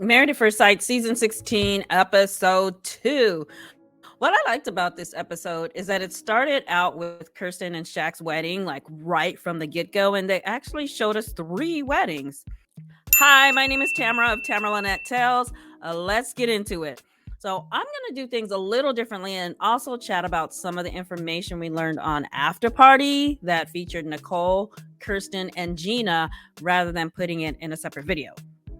Married at First Sight, season 16, episode 2. What I liked about this episode is that it started out with Kirsten and Shaq's wedding, like right from the get go, and they actually showed us 3 weddings. Hi, my name is Tamara of Tamara Lynette Tells. Let's get into it. So, I'm going to do things a little differently and also chat about some of the information we learned on After Party that featured Nicole, Kirsten, and Gina rather than putting it in a separate video.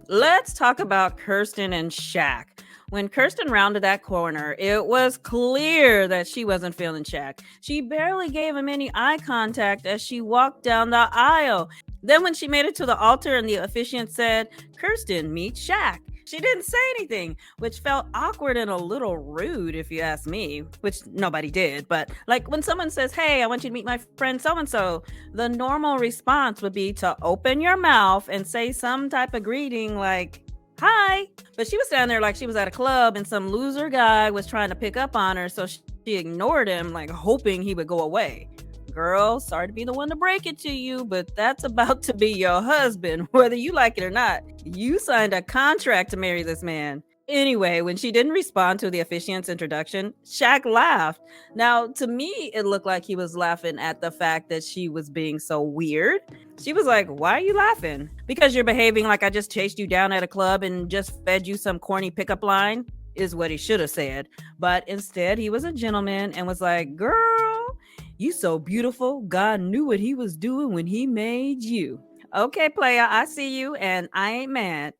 Let's talk about Kirsten and Shaq. When Kirsten rounded that corner, it was clear that she wasn't feeling Shaq. She barely gave him any eye contact as she walked down the aisle. Then when she made it to the altar and the officiant said, "Kirsten, meet Shaq," she didn't say anything, which felt awkward and a little rude if you ask me, which nobody did. But like when someone says, "Hey, I want you to meet my friend so-and-so," the normal response would be to open your mouth and say some type of greeting like, "Hi." But she was standing there like she was at a club and some loser guy was trying to pick up on her, so she ignored him, like hoping he would go away. Girl, sorry to be the one to break it to you, but that's about to be your husband, whether you like it or not. You signed a contract to marry this man. Anyway, when she didn't respond to the officiant's introduction, Shaq laughed. Now, to me, it looked like he was laughing at the fact that she was being so weird. She was like, "Why are you laughing? Because you're behaving like I just chased you down at a club and just fed you some corny pickup line?" Is what he should have said. But instead, he was a gentleman and was like, "Girl, you so beautiful. God knew what he was doing when he made you." Okay, player, I see you and I ain't mad.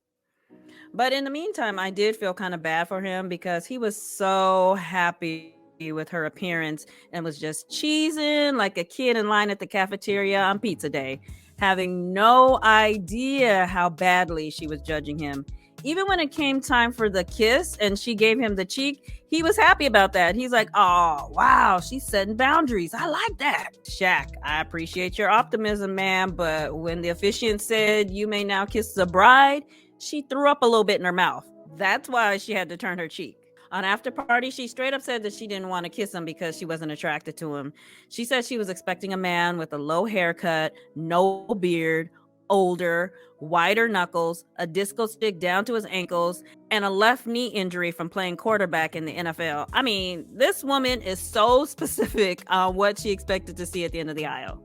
But in the meantime, I did feel kind of bad for him because he was so happy with her appearance and was just cheesing like a kid in line at the cafeteria on pizza day, having no idea how badly she was judging him. Even when it came time for the kiss and she gave him the cheek, he was happy about that. He's like, "Oh, wow, she's setting boundaries. I like that." Shaq, I appreciate your optimism, man, but when the officiant said you may now kiss the bride, she threw up a little bit in her mouth. That's why she had to turn her cheek. On After Party, she straight up said that she didn't want to kiss him because she wasn't attracted to him. She said she was expecting a man with a low haircut, no beard, older, wider knuckles, a disco stick down to his ankles, and a left knee injury from playing quarterback in the NFL. I mean, this woman is so specific on what she expected to see at the end of the aisle.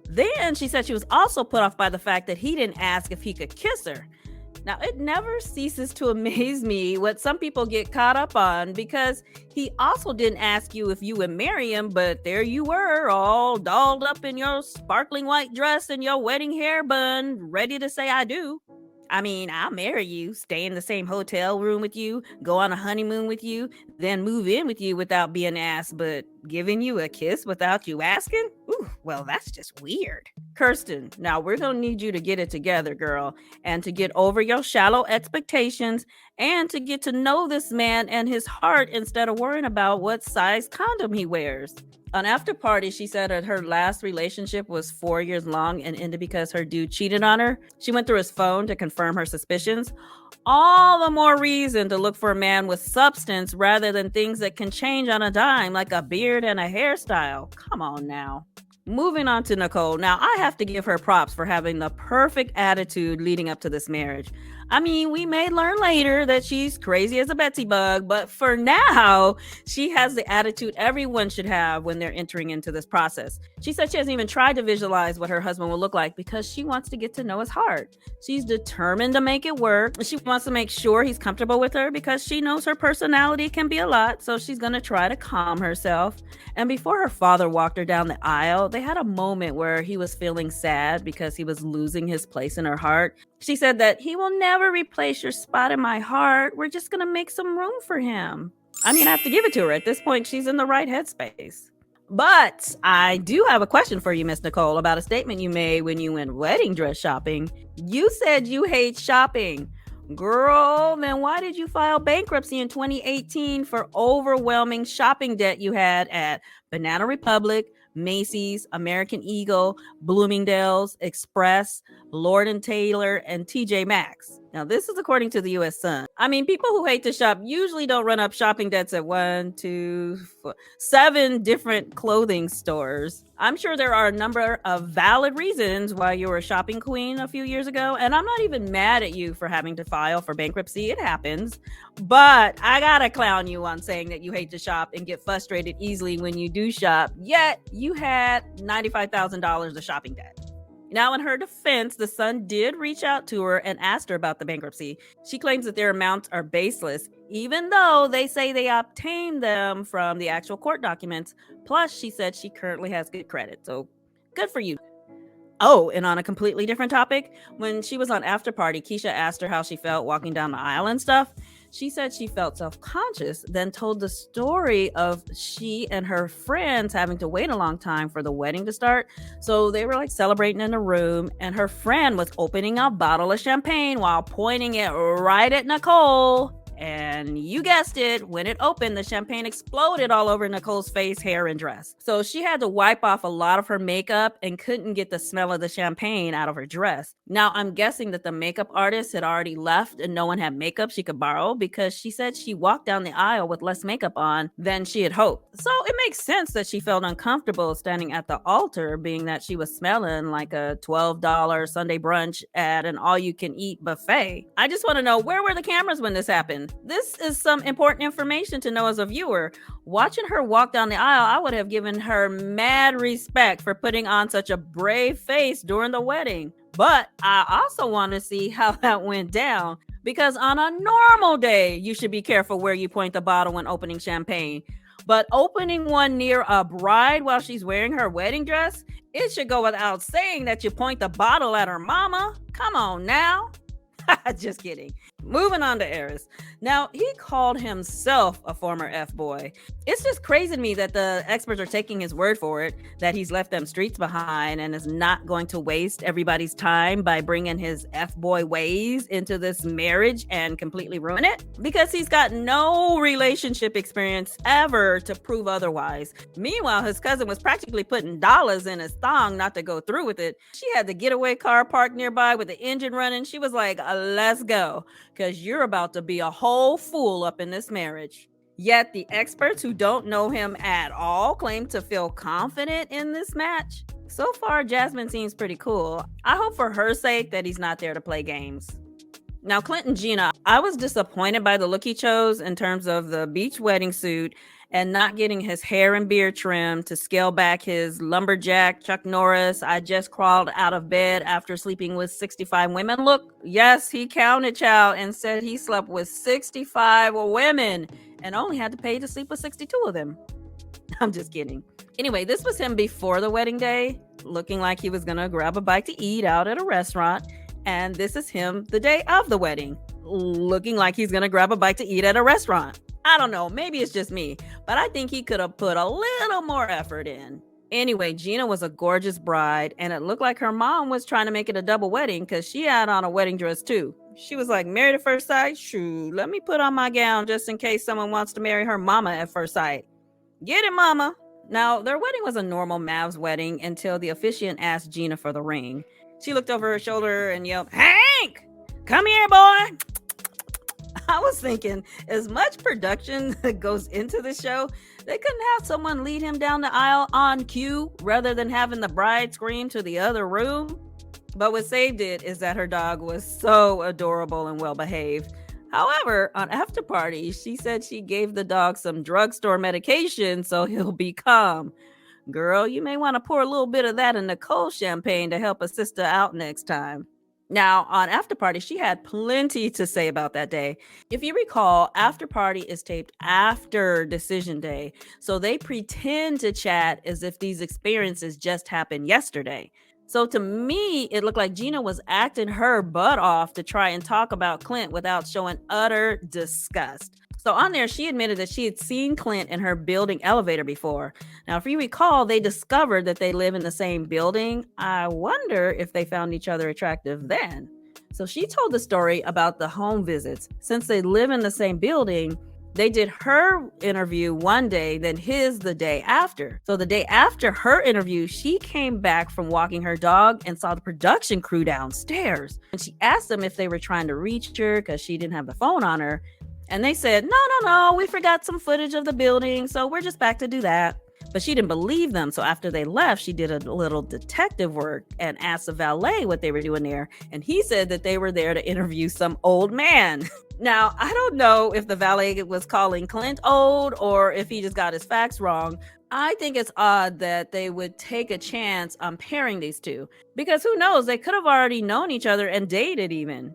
Then she said she was also put off by the fact that he didn't ask if he could kiss her. Now, it never ceases to amaze me what some people get caught up on because he also didn't ask you if you would marry him, but there you were, all dolled up in your sparkling white dress and your wedding hair bun, ready to say, "I do." I mean, I'll marry you, stay in the same hotel room with you, go on a honeymoon with you, then move in with you without being asked, but giving you a kiss without you asking? Ooh, well, that's just weird. Kirsten, now we're going to need you to get it together, girl, and to get over your shallow expectations and to get to know this man and his heart instead of worrying about what size condom he wears. On After Party, she said that her last relationship was 4 years long and ended because her dude cheated on her. She went through his phone to confirm her suspicions. All the more reason to look for a man with substance rather than things that can change on a dime, like a beard and a hairstyle. Come on now. Moving on to Nicole. Now, I have to give her props for having the perfect attitude leading up to this marriage. I mean, we may learn later that she's crazy as a Betsy bug, but for now, she has the attitude everyone should have when they're entering into this process. She said she hasn't even tried to visualize what her husband will look like because she wants to get to know his heart. She's determined to make it work. She wants to make sure he's comfortable with her because she knows her personality can be a lot, so she's going to try to calm herself. And before her father walked her down the aisle, they had a moment where he was feeling sad because he was losing his place in her heart. She said that he will never replace your spot in my heart. We're just going to make some room for him. I mean, I have to give it to her. At this point, she's in the right headspace. But I do have a question for you, Miss Nicole, about a statement you made when you went wedding dress shopping. You said you hate shopping. Girl, then why did you file bankruptcy in 2018 for overwhelming shopping debt you had at Banana Republic, Macy's, American Eagle, Bloomingdale's, Express, Lord & Taylor, and TJ Maxx? Now, this is according to the US Sun. I mean, people who hate to shop usually don't run up shopping debts at 7 different clothing stores. I'm sure there are a number of valid reasons why you were a shopping queen a few years ago, and I'm not even mad at you for having to file for bankruptcy. It happens. But I gotta clown you on saying that you hate to shop and get frustrated easily when you do shop, yet you had $95,000 of shopping debt. Now, in her defense, the Sun did reach out to her and asked her about the bankruptcy. She claims that their amounts are baseless, even though they say they obtained them from the actual court documents. Plus, she said she currently has good credit, so good for you. Oh, and on a completely different topic, when she was on After Party, Keisha asked her how she felt walking down the aisle and stuff. She said she felt self-conscious, then told the story of she and her friends having to wait a long time for the wedding to start. So they were like celebrating in a room, and her friend was opening a bottle of champagne while pointing it right at Nicole. And you guessed it, when it opened, the champagne exploded all over Nicole's face, hair, and dress. So she had to wipe off a lot of her makeup and couldn't get the smell of the champagne out of her dress. Now, I'm guessing that the makeup artist had already left and no one had makeup she could borrow, because she said she walked down the aisle with less makeup on than she had hoped. So it makes sense that she felt uncomfortable standing at the altar, being that she was smelling like a $12 Sunday brunch at an all-you-can-eat buffet. I just want to know, where were the cameras when this happened? This is some important information to know as a viewer. Watching her walk down the aisle, I would have given her mad respect for putting on such a brave face during the wedding. But I also want to see how that went down, because on a normal day, you should be careful where you point the bottle when opening champagne. But opening one near a bride while she's wearing her wedding dress, it should go without saying that you point the bottle at her mama. Come on now. Just kidding. Moving on to Arris. Now, he called himself a former F-boy. It's just crazy to me that the experts are taking his word for it, that he's left them streets behind and is not going to waste everybody's time by bringing his F-boy ways into this marriage and completely ruin it, because he's got no relationship experience ever to prove otherwise. Meanwhile, his cousin was practically putting dollars in his thong not to go through with it. She had the getaway car parked nearby with the engine running. She was like, let's go, because you're about to be a whole fool up in this marriage. Yet the experts who don't know him at all claim to feel confident in this match. So far, Jasmine seems pretty cool. I hope for her sake that he's not there to play games. Now, Clinton Gina, I was disappointed by the look he chose in terms of the beach wedding suit and not getting his hair and beard trimmed to scale back his lumberjack Chuck Norris, I just crawled out of bed after sleeping with 65 women look. Yes, he counted, child, and said he slept with 65 women and only had to pay to sleep with 62 of them. I'm just kidding. Anyway, this was him before the wedding day, looking like he was gonna grab a bite to eat out at a restaurant. And this is him the day of the wedding, looking like he's gonna grab a bite to eat at a restaurant. I don't know, maybe it's just me, but I think he could have put a little more effort in. Anyway, Gina was a gorgeous bride, and it looked like her mom was trying to make it a double wedding because she had on a wedding dress too. She was like, married at first sight? Shoot, let me put on my gown just in case someone wants to marry her mama at first sight. Get it, mama. Now, their wedding was a normal MAFS wedding until the officiant asked Gina for the ring. She looked over her shoulder and yelled, Hank, come here, boy. I was thinking, as much production that goes into the show, they couldn't have someone lead him down the aisle on cue rather than having the bride scream to the other room. But what saved it is that her dog was so adorable and well behaved. However, on After Party, she said she gave the dog some drugstore medication so he'll be calm. Girl, you may want to pour a little bit of that in Nicole's champagne to help a sister out next time. Now, on After Party, she had plenty to say about that day. If you recall, After Party is taped after Decision Day, so they pretend to chat as if these experiences just happened yesterday. So to me, it looked like Gina was acting her butt off to try and talk about Clint without showing utter disgust. So on there, she admitted that she had seen Clint in her building elevator before. Now, if you recall, they discovered that they live in the same building. I wonder if they found each other attractive then. So she told the story about the home visits. Since they live in the same building, They did her interview one day, then his the day after. So the day after her interview, she came back from walking her dog and saw the production crew downstairs. And she asked them if they were trying to reach her because she didn't have the phone on her. And they said, no, we forgot some footage of the building, so we're just back to do that. But she didn't believe them. So after they left, she did a little detective work and asked the valet what they were doing there. And he said that they were there to interview some old man. Now, I don't know if the valet was calling Clint old or if he just got his facts wrong. I think it's odd that they would take a chance on pairing these two, because who knows, they could have already known each other and dated even.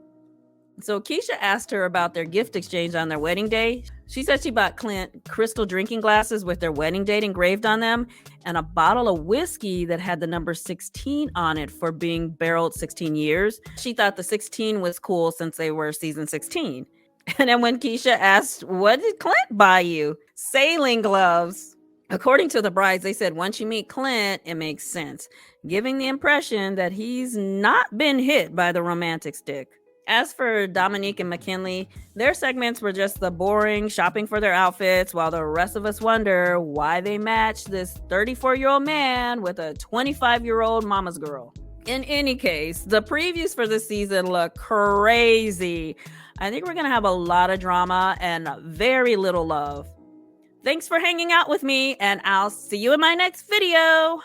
So Keisha asked her about their gift exchange on their wedding day. She said she bought Clint crystal drinking glasses with their wedding date engraved on them and a bottle of whiskey that had the number 16 on it for being barreled 16 years. She thought the 16 was cool since they were season 16. And then when Keisha asked, what did Clint buy you? Sailing gloves. According to the brides, they said once you meet Clint, it makes sense, giving the impression that he's not been hit by the romantic stick. As for Domynique and Mackinley, their segments were just the boring shopping for their outfits, while the rest of us wonder why they matched this 34-year-old man with a 25-year-old mama's girl. In any case, the previews for this season look crazy. I think we're going to have a lot of drama and very little love. Thanks for hanging out with me, and I'll see you in my next video.